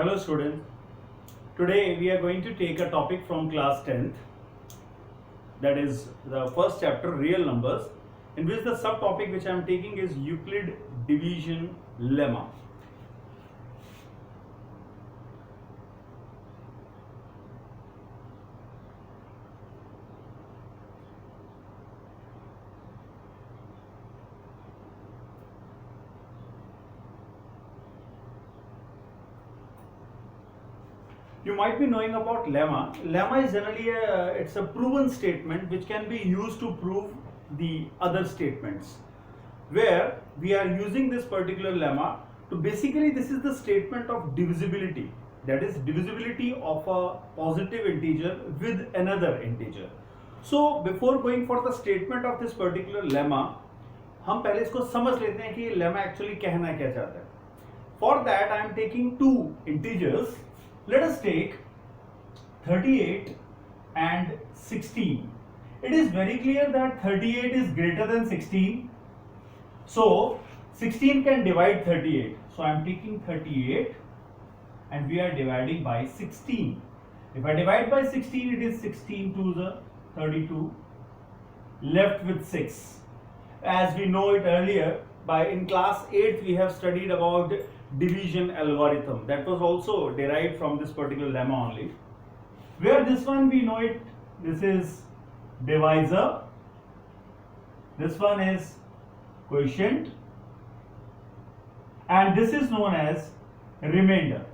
Hello students, today we are going to take a topic from class 10th, that is the first chapter, real numbers, in which the subtopic which I am taking is Euclid division lemma. You might be knowing about lemma. Lemma is generally it's a proven statement which can be used to prove the other statements. Where we are using this particular lemma to basically this is the statement of divisibility. That is divisibility of a positive integer with another integer. So before going for the statement of this particular lemma, हम पहले इसको समझ लेते हैं कि ये lemma actually कहना क्या चाहता है. For that I am taking two integers. Let us take 38 and 16. It is very clear that 38 is greater than 16. So 16 can divide 38. So I am taking 38 and we are dividing by 16. If I divide by 16, it is 16 to the 32, left with 6. As we know it earlier, in class 8 we have studied about division algorithm. That was also derived from this particular lemma only. Where this one we know it, this is divisor, this one is quotient, and this is known as remainder,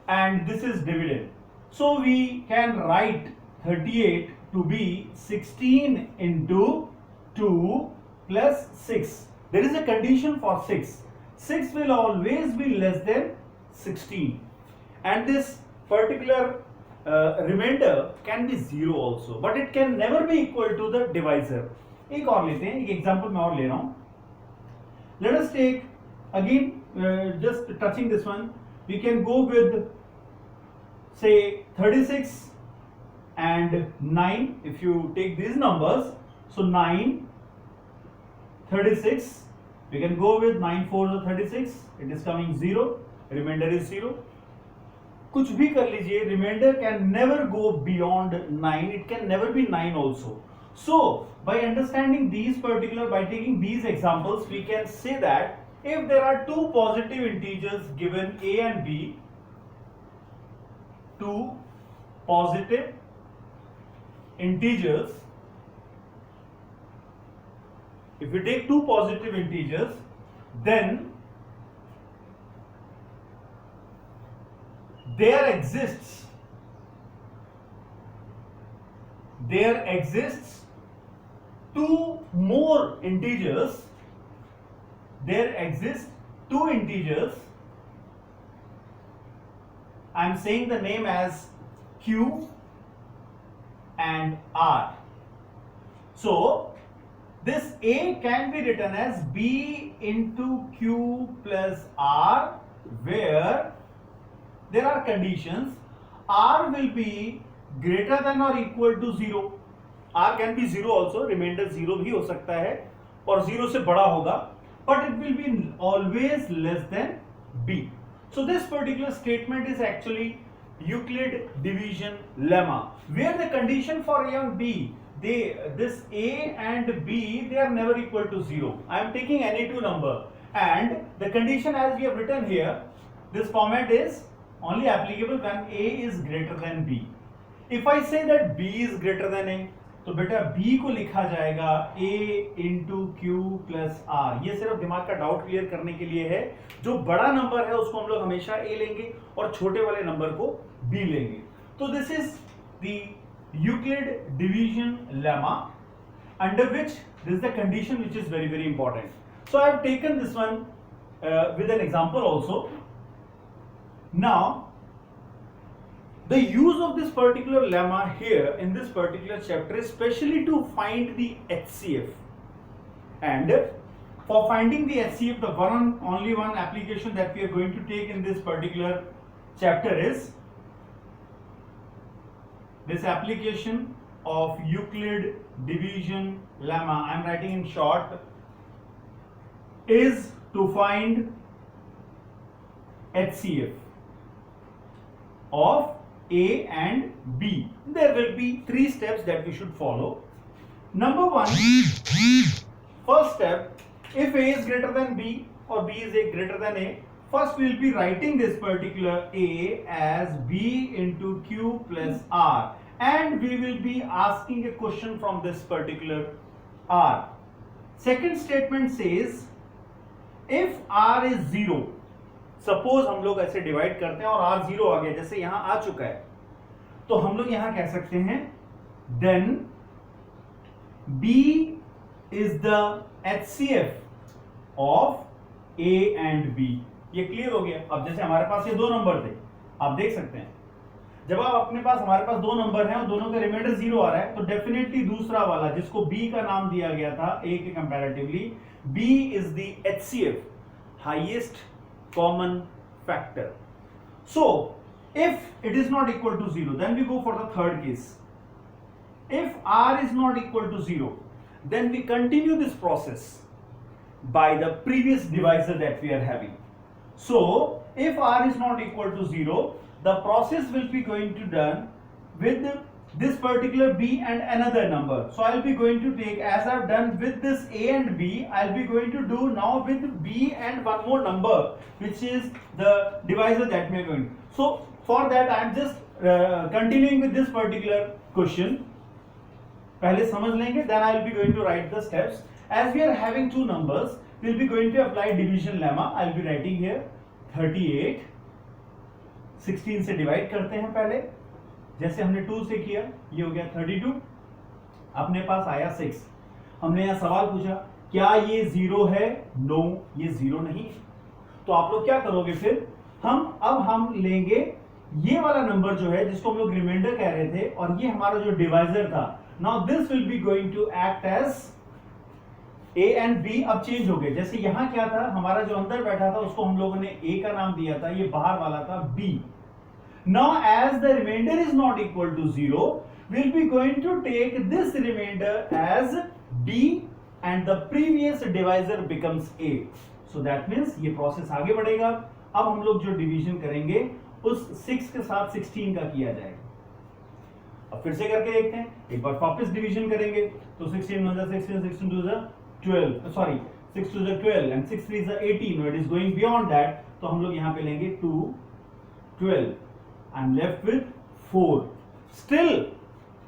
and this is dividend. So we can write 38 to be 16 into 2 plus 6. There is a condition for 6. 6 will always be less than 16. And this particular remainder can be 0 also. But it can never be equal to the divisor. एक और लेते हैं, एक example मैं और ले रहा हूँ. Let us take again just touching this one. We can go with say 36 and 9. If you take these numbers, so 9, 36, we can go with 9 4 is 36, it is coming 0, remainder is 0. कुछ भी कर लीजिए, remainder can never go beyond 9, it can never be 9 also. So by understanding these particular, by taking these examples, we can say that if there are two positive integers given a and b, two positive integers, if we take two positive integers, then there exists two more integers, there exist two integers. I am saying the name as q and r. So this a can be written as b into q plus r, where there are conditions. R will be greater than or equal to 0. R can be 0 also, remainder 0 भी हो सकता है और 0 से बड़ा होगा, but it will be always less than b. So this particular statement is actually Euclid division lemma, where the condition for a and b, this a and b, they are never equal to 0. I am taking any two number, and the condition as we have written here, this format is only applicable when a is greater than b. If I say that b is greater than a, तो बेटा b को लिखा जाएगा a into q plus r. ये सिर्फ दिमाग का doubt clear करने के लिए है. जो बड़ा नंबर है उसको हम लोग हमेशा a लेंगे और छोटे वाले नंबर को b लेंगे. तो this is the Euclid division lemma, under which this is the condition which is very, very important. So I have taken this one with an example also. Now the use of this particular lemma here in this particular chapter is especially to find the HCF, and for finding the HCF, the only one application that we are going to take in this particular chapter is this application of Euclid division lemma. I am writing in short, is to find HCF of A and B. There will be 3 steps that we should follow. Number 1, first step, if A is greater than B or B is greater than A, first we will be writing this particular A as B into Q plus R, and we will be asking a question from this particular R. Second statement says if R is 0, suppose हम लोग ऐसे divide करते हैं और R 0 आ गया, जैसे यहां आ चुका है, तो हम लोग यहां कह सकते हैं then B is the HCF of A and B. ये क्लियर हो गया. अब जैसे हमारे पास ये 2 नंबर थे, आप देख सकते हैं जब आप अपने पास हमारे पास 2 नंबर हैं और दोनों का रिमाइंडर 0 आ रहा है, तो डेफिनेटली दूसरा वाला जिसको B का नाम दिया गया था A के comparatively, B is the HCF, highest common factor. So if it is not equal to 0, then we go for the third case. If R is not equal to 0, then we continue this process by the previous divisor that we are having. So if R is not equal to 0, the process will be going to done with this particular B and another number. So I'll be going to take, as I've done with this A and B, I'll be going to do now with B and one more number, which is the divisor that we are going. So for that I'm just continuing with this particular question. पहले समझ लेंगे, then I'll be going to write the steps. As we are having 2 numbers, we'll be going to apply division lemma. I'll be writing here 38. 16 से divide करते हैं पहले, जैसे हमने 2 से किया, ये हो गया 32. अपने पास आया 6. हमने यहां सवाल पूछा क्या ये 0 है? नो, ये 0 नहीं है. तो आप लोग क्या करोगे फिर? हम लेंगे ये वाला नंबर जो है जिसको हम लोग रिमाइंडर कह रहे थे, और ये हमारा जो डिवाइजर था. Now this will be going to act as A and B. अब चेंज हो गए, जैसे यहां क्या था, हमारा जो अंदर बैठा था उसको हम लोगों ने A का नाम दिया था, ये बाहर वाला था B. Now as the remainder is not equal to 0, we'll be going to take this remainder as B and the previous divisor becomes A. So that means ये प्रोसेस आगे बढ़ेगा. अब हम लोग जो डिवीजन करेंगे उस 6 के साथ 16 का किया जाएगा. अब फिर से करके देखते हैं, एक बार वापस डिवीजन करेंगे तो 16 1 16, 16 2 12, sorry 6 2 12 and 6 3 18. No, it is going beyond that. तो हम लोग यहाँ पे लेंगे 2 12. I'm left with 4. Still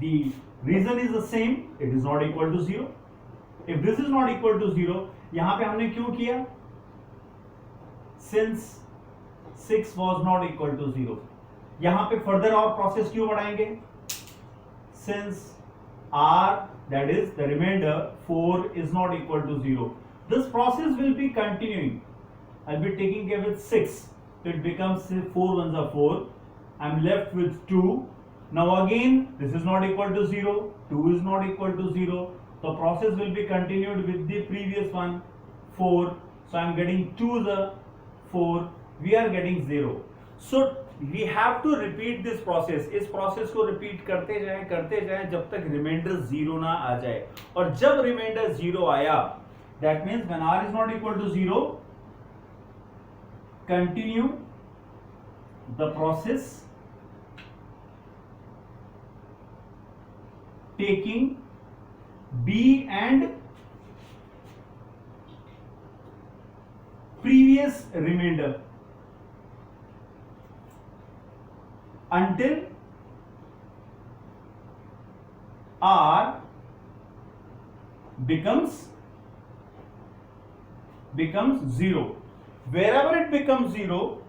the reason is the same. It is not equal to 0. If this is not equal to 0, यहाँ पे हमने क्यों किया? Since 6 was not equal to 0. यहाँ पे further और process क्यों बढ़ाएंगे? Since R, that is the remainder 4, is not equal to 0. This process will be continuing. I'll be taking care with 6. So it becomes 4 ones are 4. I'm left with 2. Now again, this is not equal to 0. 2 is not equal to 0. The process will be continued with the previous one, 4. So I'm getting 2 the 4. We are getting 0. So we have to repeat this process. इस process को repeat करते जाएं जब तक remainder 0 ना आ जाए. और जब remainder 0 आया, that means when R is not equal to 0, continue the process taking B and previous remainder until R becomes 0. Wherever it becomes 0,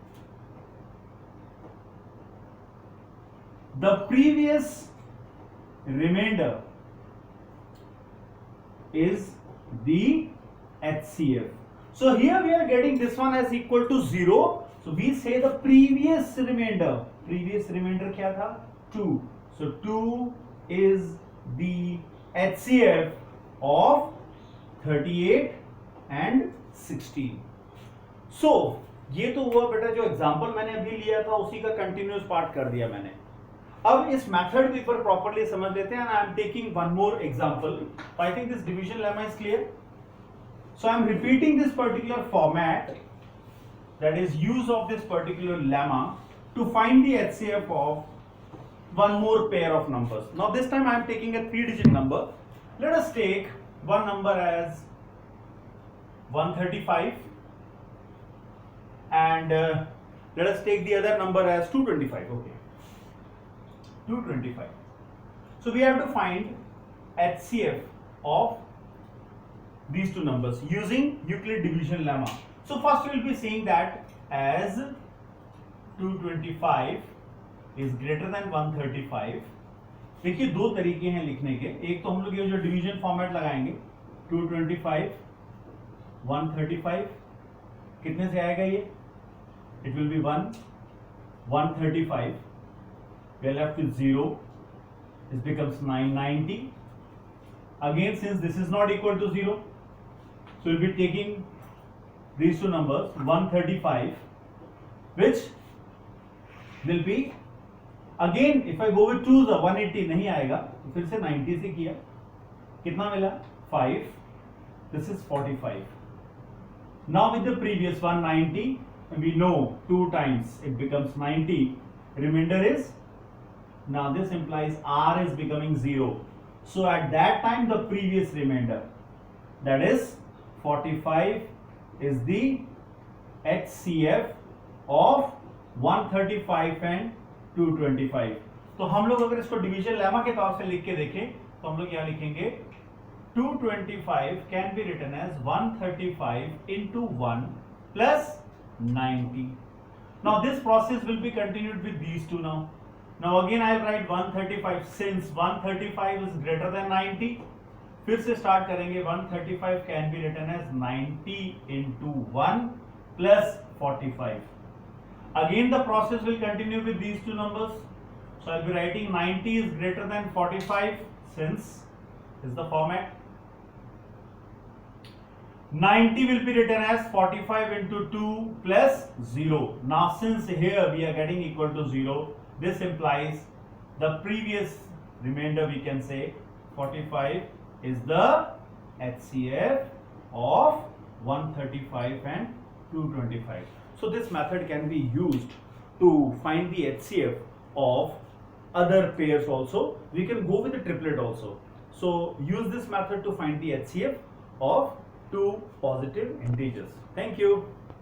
the previous remainder is the HCF. So here we are getting this one as equal to 0. So we say the previous remainder क्या था? 2. So 2 is the HCF of 38 and 16. So ये तो हुआ बेटा जो example मैंने अभी लिया था उसी का कंटिन्यूअस पार्ट कर दिया मैंने. अब इस मेथड के ऊपर प्रॉपर्ली समझ लेते हैं. I am taking one more example. I think this division lemma is clear. So I am repeating this particular format that is use of this particular lemma to find the HCF of one more pair of numbers. Now this time I am taking a 3-digit number. Let us take one number as 135 and let us take the other number as 225. Okay, 225. So we have to find HCF of these two numbers using Euclid division lemma. So first we will be saying that as 225 is greater than 135. देखिए दो तरीके हैं लिखने के, एक तो हम लोग ये जो डिवीजन फॉर्मेट लगाएंगे 225 135 कितने से आएगा ये, it will be 135 we are left with 0, this becomes 990. Again since this is not equal to 0, so we'll be taking these two numbers 135 which will be again if I go with 2 the 180 नहीं आएगा, तो फिर से 90 से किया, कितना मिला 5, this is 45. Now with the previous one 90, we know 2 times it becomes 90, remainder is, now this implies R is becoming 0. So at that time the previous remainder, that is 45, is the HCF of 135 and 225. तो हम लोग अगर इसको division lemma के तौर से लिख के देखें तो हम लोग यहाँ लिखेंगे 225 can be written as 135 into 1 plus 90. Now this process will be continued with these two now. Now again I will write 135 since 135 is greater than 90. फिर से start करेंगे 135 can be written as 90 into 1 plus 45. Again the process will continue with these two numbers. So I will be writing 90 is greater than 45 since is the format. 90 will be written as 45 into 2 plus 0. Now since here we are getting equal to 0, this implies the previous remainder, we can say 45 is the HCF of 135 and 225. So this method can be used to find the HCF of other pairs also. We can go with the triplet also. So use this method to find the HCF of two positive integers. Thank you.